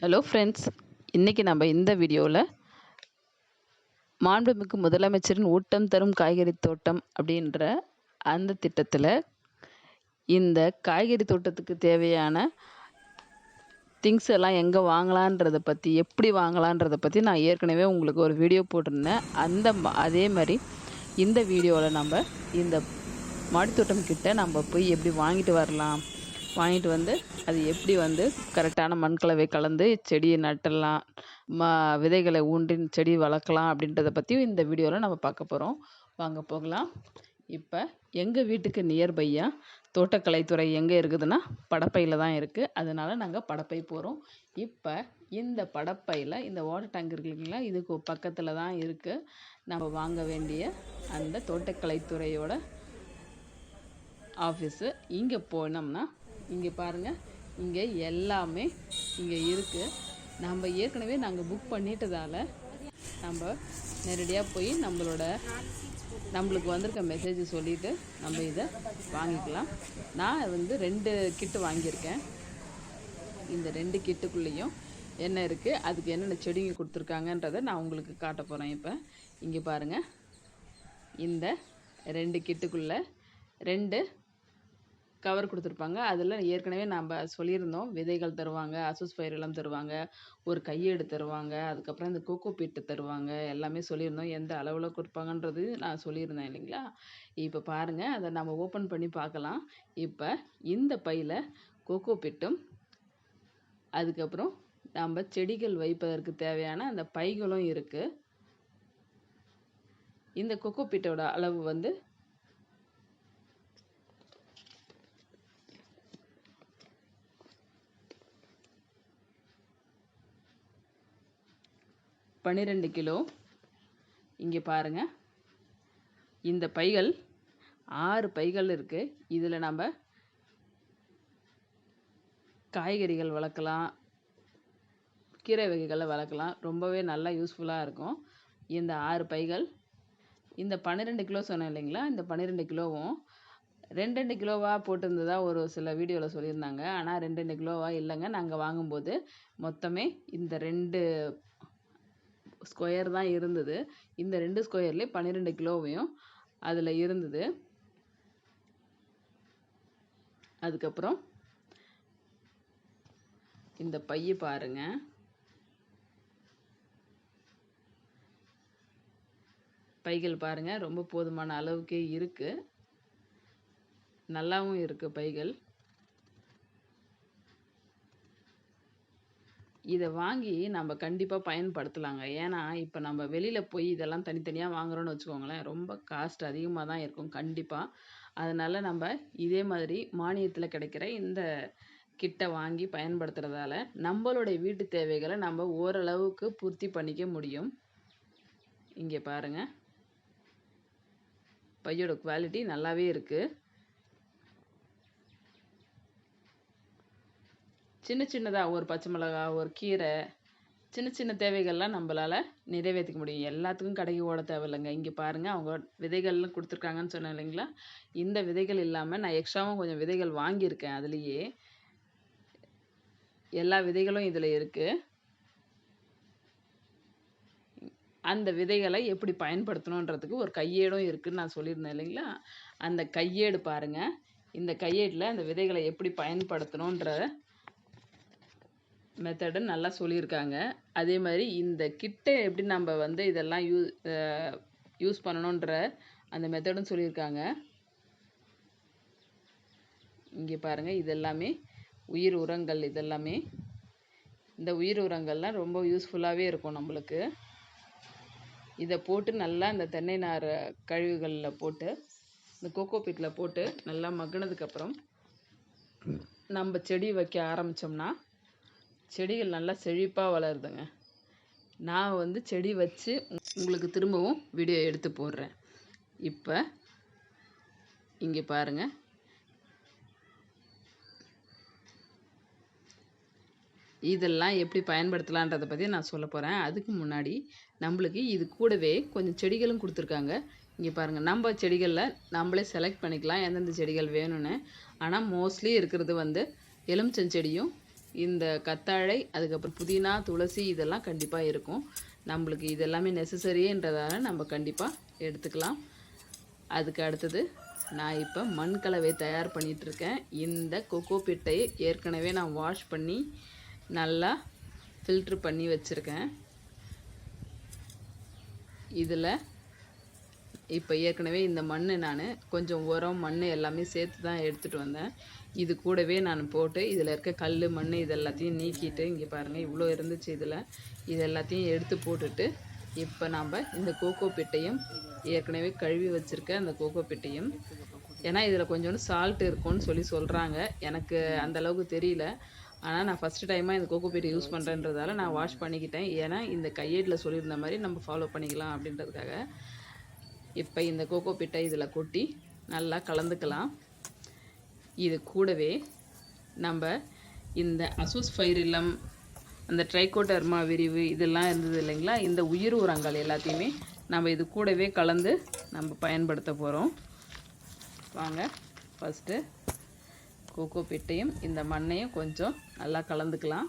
Hello friends, இன்றைக்கி நம்ம இந்த வீடியோவில் மாண்புமிகு முதலமைச்சரின் ஊட்டம் தரும் காய்கறி தோட்டம் அப்படின்ற அந்த திட்டத்தில் இந்த காய்கறி தோட்டத்துக்கு தேவையான திங்ஸ் எல்லாம் எங்கே வாங்கலான்றதை பற்றி, எப்படி வாங்கலான்றதை பற்றி நான் ஏற்கனவே உங்களுக்கு ஒரு வீடியோ போட்டிருந்தேன். அதே மாதிரி இந்த வீடியோவில் நம்ம இந்த மாடித்தோட்டம் கிட்ட நம்ம போய் எப்படி வாங்கிட்டு வரலாம், வாங்கிட்டு வந்து அது எப்படி வந்து கரெக்டான மண்கலவை கலந்து செடியை நட்டலாம், விதைகளை ஊன்றி செடி வளர்க்கலாம் அப்படின்றத பற்றி இந்த வீடியோவில் நம்ம பார்க்க போகிறோம். வாங்க போகலாம். இப்போ எங்கள் வீட்டுக்கு நியர்பையாக தோட்டக்கலைத்துறை எங்கே இருக்குதுன்னா படப்பையில் தான் இருக்குது. அதனால் நாங்கள் படப்பை போகிறோம். இப்போ இந்த படப்பையில் இந்த வாட்டர் டேங்க் இருக்கு இல்லைங்களா, இதுக்கு பக்கத்தில் தான் இருக்குது நம்ம வாங்க வேண்டிய அந்த தோட்டக்கலைத்துறையோட ஆஃபீஸு. இங்கே போனோம்னா இங்கே பாருங்கள், இங்கே எல்லாமே இங்கே இருக்குது. நம்ம ஏற்கனவே நாங்கள் புக் பண்ணிட்டதால் நம்ம நேரடியாக போய் நம்மளுக்கு வந்திருக்க மெசேஜ் சொல்லிவிட்டு நம்ம இதை வாங்கிக்கலாம். நான் 2 கிட்டு வாங்கியிருக்கேன். இந்த 2 கிட்டுக்குள்ளேயும் என்ன இருக்குது, அதுக்கு என்னென்ன செடிங்க கொடுத்துருக்காங்கன்றதை நான் உங்களுக்கு காட்ட போகிறேன். இப்போ இங்கே பாருங்கள், இந்த 2 கிட்டுக்குள்ளே 2 கவர் கொடுத்துருப்பாங்க. அதில் ஏற்கனவே நம்ம சொல்லியிருந்தோம், விதைகள் தருவாங்க, அசோஸ்பயர் எல்லாம் தருவாங்க, ஒரு கையேடு தருவாங்க, அதுக்கப்புறம் இந்த கோகோ பீட்டு தருவாங்க. எல்லாமே சொல்லியிருந்தோம். எந்த அளவில் கொடுப்பாங்கன்றது நான் சொல்லியிருந்தேன் இல்லைங்களா. இப்போ பாருங்கள், அதை நம்ம ஓப்பன் பண்ணி பார்க்கலாம். இப்போ இந்த பையில் கோகோ பீட்டும், அதுக்கப்புறம் நம்ம செடிகள் வைப்பதற்கு தேவையான அந்த பைகளும் இருக்குது. இந்த கோகோ பீட்டோட அளவு 12 கிலோ. இங்கே பாருங்கள், இந்த பைகள் 6 பைகள் இருக்குது. இதில் நம்ம காய்கறிகள் வளர்க்கலாம், கீரை வகைகளை வளர்க்கலாம். ரொம்பவே நல்லா யூஸ்ஃபுல்லாக இருக்கும் இந்த 6 பைகள். இந்த 12 கிலோ சொன்னேன் இல்லைங்களா, இந்த 12 கிலோவும் 2 கிலோவாக போட்டிருந்ததா ஒரு சில வீடியோவில் சொல்லியிருந்தாங்க. ஆனால் 2 கிலோவா இல்லைங்க. நாங்கள் வாங்கும்போது மொத்தமே இந்த 2 ஸ்கொயர் தான் இருந்தது. இந்த 2 ஸ்கொயர்லேயே 12 கிலோவையும் அதில் இருந்தது. அதுக்கப்புறம் இந்த பைய பாருங்க, பைகள் பாருங்க, ரொம்ப போதுமான அளவுக்கே இருக்கு, நல்லாவும் இருக்கு பைகள். இதை வாங்கி நம்ம கண்டிப்பாக பயன்படுத்தலாங்க. ஏன்னா இப்போ நம்ம வெளியில் போய் இதெல்லாம் தனித்தனியாக வாங்குறோன்னு வச்சுக்கோங்களேன், ரொம்ப காஸ்ட் அதிகமாக தான் இருக்கும் கண்டிப்பாக. அதனால் நம்ம இதே மாதிரி மானியத்தில் கிடைக்கிற இந்த கிட்டை வாங்கி பயன்படுத்துகிறதால நம்மளுடைய வீட்டு தேவைகளை நம்ம ஓரளவுக்கு பூர்த்தி பண்ணிக்க முடியும். இங்கே பாருங்கள், பையோட குவாலிட்டி நல்லாவே இருக்குது. சின்ன சின்னதாக ஒரு பச்சை மிளகா, ஒரு கீரை, சின்ன சின்ன தேவைகள்லாம் நம்மளால் நிறைவேற்றிக்க முடியும். எல்லாத்துக்கும் கடைக்கு ஓட தேவையில்லைங்க. இங்கே பாருங்கள், அவங்க விதைகள்லாம் கொடுத்துருக்காங்கன்னு சொன்னேன் இல்லைங்களா. இந்த விதைகள் இல்லாமல் நான் எக்ஸ்ட்ராவும் கொஞ்சம் விதைகள் வாங்கியிருக்கேன். அதுலேயே எல்லா விதைகளும் இதில் இருக்குது. அந்த விதைகளை எப்படி பயன்படுத்தணுன்றதுக்கு ஒரு கையேடும் இருக்குதுன்னு நான் சொல்லியிருந்தேன் இல்லைங்களா. அந்த கையேடு பாருங்கள், இந்த கையேடில் அந்த விதைகளை எப்படி பயன்படுத்தணுன்ற மெத்தடு நல்லா சொல்லியிருக்காங்க. அதே மாதிரி இந்த கிட்டை எப்படி நம்ம இதெல்லாம் யூஸ் பண்ணணுன்ற அந்த மெத்தடும் சொல்லியிருக்காங்க. இங்கே பாருங்கள், இதெல்லாமே உயிர் உரங்கள். இதெல்லாமே இந்த உயிர் உரங்கள்லாம் ரொம்ப யூஸ்ஃபுல்லாகவே இருக்கும் நம்மளுக்கு. இதை போட்டு நல்லா இந்த தென்னை நார் கழிவுகளில் போட்டு இந்த கோகோ பீட்டில் போட்டு நல்லா மக்கினதுக்கப்புறம் நம்ம செடி வைக்க ஆரம்பித்தோம்னா செடிகள் நல்லா செழிப்பாக வளருதுங்க. நான் செடி வச்சு உங்களுக்கு திரும்பவும் வீடியோ எடுத்து போடுறேன். இப்போ இங்கே பாருங்கள், இதெல்லாம் எப்படி பயன்படுத்தலான்றதை பற்றி நான் சொல்ல போகிறேன். அதுக்கு முன்னாடி நம்மளுக்கு இது கூடவே கொஞ்சம் செடிகளும் கொடுத்துருக்காங்க. இங்கே பாருங்கள், நம்ம செடிகளில் நம்மளே செலக்ட் பண்ணிக்கலாம் எந்தெந்த செடிகள் வேணும்னு. ஆனால் மோஸ்ட்லி இருக்கிறது எலுமிச்சம் செடியும் இந்த கத்தாழை, அதுக்கப்புறம் புதினா, துளசி இதெல்லாம் கண்டிப்பாக இருக்கும். நம்மளுக்கு இது எல்லாமே நெசசரின்றதால நம்ம கண்டிப்பாக எடுத்துக்கலாம். அதுக்கு அடுத்தது நான் இப்போ மண் கலவை தயார் பண்ணிகிட்ருக்கேன். இந்த கொக்கோ பிட்டை ஏற்கனவே நான் வாஷ் பண்ணி நல்லா ஃபில்ட்ரு பண்ணி வச்சுருக்கேன். இதில் இப்போ ஏற்கனவே இந்த மண் நான் கொஞ்சம் உரம் மண் எல்லாமே சேர்த்து தான் எடுத்துகிட்டு வந்தேன். இது கூடவே நான் போட்டு இதில் இருக்க கல் மண் இது எல்லாத்தையும் நீக்கிட்டு, இங்கே பாருங்கள் இவ்வளோ இருந்துச்சு இதில், இது எல்லாத்தையும் எடுத்து போட்டுட்டு இப்போ நாம் இந்த கோகோ பிட்டையும் ஏற்கனவே கழுவி வச்சுருக்க அந்த கோகோ பிட்டையும், ஏன்னா இதில் கொஞ்சோண்டு சால்ட் இருக்கும்னு சொல்கிறாங்க. எனக்கு அந்தளவுக்கு தெரியல. ஆனால் நான் ஃபஸ்ட்டு டைமாக இந்த கோகோ பிட்டை யூஸ் பண்ணுறேன்றதால நான் வாஷ் பண்ணிக்கிட்டேன். ஏன்னா இந்த கையேட்டில் சொல்லியிருந்த மாதிரி நம்ம ஃபாலோ பண்ணிக்கலாம் அப்படின்றதுக்காக. இப்போ இந்த கோகோ பிட்டை இதில் கொட்டி நல்லா கலந்துக்கலாம். இது கூடவே நம்ம இந்த அசோஸ்பைரில்லம், அந்த ட்ரைகோடர்மா விரிவு இதெல்லாம் இருந்தது இல்லைங்களா, இந்த உயிர் உரங்கள் எல்லாத்தையுமே நம்ம இது கூடவே கலந்து நம்ம பயன்படுத்த போகிறோம். வாங்க ஃபஸ்ட்டு கோகோ பிட்டையும் இந்த மண்ணையும் கொஞ்சம் நல்லா கலந்துக்கலாம்.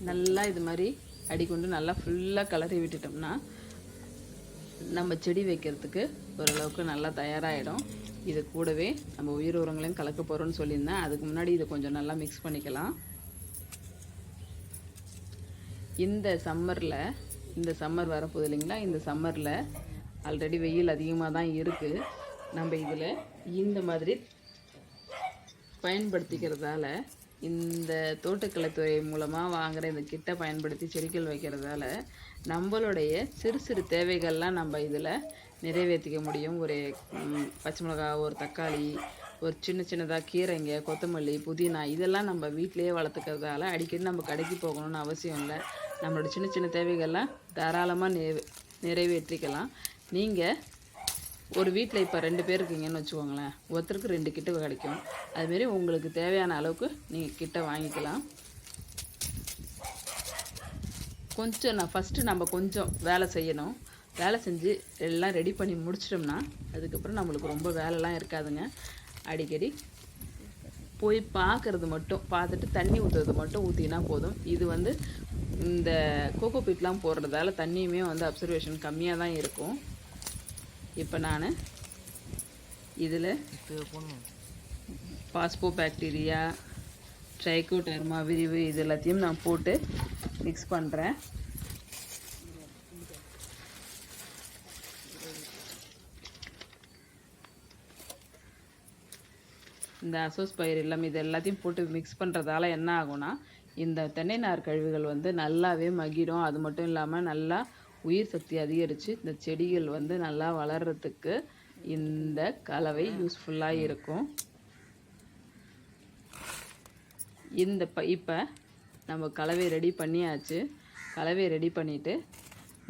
நல்லா இது மாதிரி அடிக்கொண்டு நல்லா ஃபுல்லாக கலரி விட்டுட்டோம்னா நம்ம செடி வைக்கிறதுக்கு ஓரளவுக்கு நல்லா தயாராகிடும். இது கூடவே நம்ம உயிர் உரங்களையும் கலக்க போகிறோம்னு சொல்லியிருந்தேன். அதுக்கு முன்னாடி இதை கொஞ்சம் நல்லா மிக்ஸ் பண்ணிக்கலாம். இந்த சம்மர் வரப்போகுது இல்லைங்களா, இந்த சம்மரில் ஆல்ரெடி வெயில் அதிகமாக தான் இருக்குது. நம்ம இதில் இந்த மாதிரி பயன்படுத்திக்கிறதால, இந்த தோட்டக்கலைத்துறை மூலமாக வாங்குகிற இந்த கிட்டை பயன்படுத்தி செடிகள் வைக்கிறதால நம்மளுடைய சிறு சிறு தேவைகள்லாம் நம்ம இதில் நிறைவேற்றிக்க முடியும். ஒரு பச்சை மிளகா, ஒரு தக்காளி, ஒரு சின்னதாக கீரைங்க, கொத்தமல்லி, புதினா இதெல்லாம் நம்ம வீட்டிலையே வளர்த்துக்கிறதால அடிக்கடி நம்ம கடைக்கு போகணும்னு அவசியம் இல்லை. நம்மளோட சின்ன தேவைகள்லாம் தாராளமாக நிறைவேற்றிக்கலாம். நீங்கள் ஒரு வீட்டில் இப்போ 2 பேர் இருக்கீங்கன்னு வச்சுக்கோங்களேன், ஒருத்தருக்கு 2 கிட்ட கிடைக்கும். அதுமாரி உங்களுக்கு தேவையான அளவுக்கு நீங்கள் கிட்ட வாங்கிக்கலாம். ஃபஸ்ட்டு நம்ம கொஞ்சம் வேலை செய்யணும். வேலை செஞ்சு எல்லாம் ரெடி பண்ணி முடிச்சிட்டோம்னா அதுக்கப்புறம் நம்மளுக்கு ரொம்ப வேலைலாம் இருக்காதுங்க. அடிக்கடி போய் பார்க்குறது மட்டும், பார்த்துட்டு தண்ணி ஊற்றுறது மட்டும் ஊற்றினா போதும். இது இந்த கோகோ பீட்லாம் போடுறதால தண்ணியுமே அப்சர்வேஷன் கம்மியாக தான் இருக்கும். இப்போ நான் இதில் பாஸ்போ பாக்டீரியா, ட்ரைகோடர்மா விரிவு இது எல்லாத்தையும் நான் போட்டு மிக்ஸ் பண்ணுறேன். இந்த அசோஸ்பைரில்லம் இது எல்லாத்தையும் போட்டு மிக்ஸ் பண்ணுறதால என்ன ஆகும்னா, இந்த தென்னை நார் கழிவுகள் நல்லாவே மகிடும். அது மட்டும் இல்லாமல் நல்லா உயிர் சக்தி அதிகரித்து இந்த செடிகள் நல்லா வளர்கிறதுக்கு இந்த கலவை யூஸ்ஃபுல்லாக இருக்கும். இப்போ நம்ம கலவை ரெடி பண்ணியாச்சு. கலவை ரெடி பண்ணிவிட்டு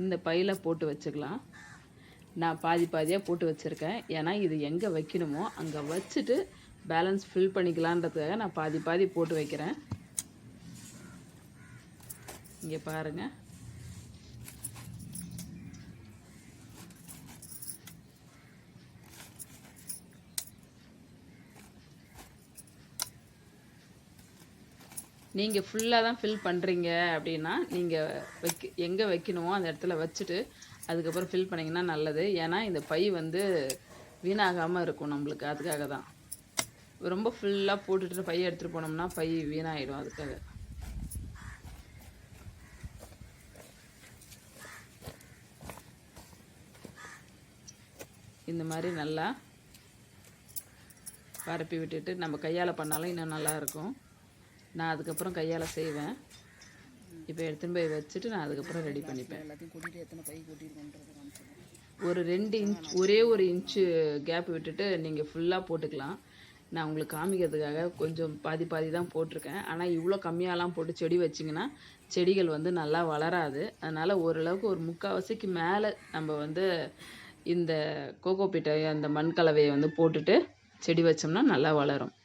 இந்த பையில் போட்டு வச்சுக்கலாம். நான் பாதியாக போட்டு வச்சுருக்கேன். ஏன்னா இது எங்கே வைக்கணுமோ அங்கே வச்சுட்டு பேலன்ஸ் ஃபில் பண்ணிக்கலான்றதுக்காக நான் பாதி போட்டு வைக்கிறேன். இங்கே பாருங்கள், நீங்கள் ஃபுல்லாக தான் ஃபில் பண்ணுறீங்க அப்படின்னா நீங்கள் எங்கே வைக்கணுமோ அந்த இடத்துல வச்சுட்டு அதுக்கப்புறம் ஃபில் பண்ணிங்கன்னா நல்லது. ஏன்னா இந்த பை வீணாகாமல் இருக்கும் நம்மளுக்கு. அதுக்காக தான் ரொம்ப ஃபுல்லாக போட்டுட்டு பையை எடுத்துகிட்டு போனோம்னா பை வீணாகிடும். அதுக்காக இந்த மாதிரி நல்லா பரப்பி விட்டுட்டு நம்ம கையால் பண்ணாலும் இன்னும் நல்லாயிருக்கும். நான் அதுக்கப்புறம் கையால் செய்வேன். இப்போ எடுத்துன்னு போய் வச்சுட்டு நான் அதுக்கப்புறம் ரெடி பண்ணிப்பேன். ஒரு 2 இன்ச், ஒரே 1 இன்ச்சு கேப் விட்டுட்டு நீங்கள் ஃபுல்லாக போட்டுக்கலாம். நான் உங்களுக்கு காமிக்கிறதுக்காக கொஞ்சம் பாதி தான் போட்டிருக்கேன். ஆனால் இவ்வளோ கம்மியாலாம் போட்டு செடி வச்சிங்கன்னா செடிகள் நல்லா வளராது. அதனால் ஓரளவுக்கு ஒரு 3/4 மேலே நம்ம இந்த கோகோ பீட்டை அந்த மண் கலவையை போட்டுட்டு செடி வச்சோம்னா நல்லா வளரும்.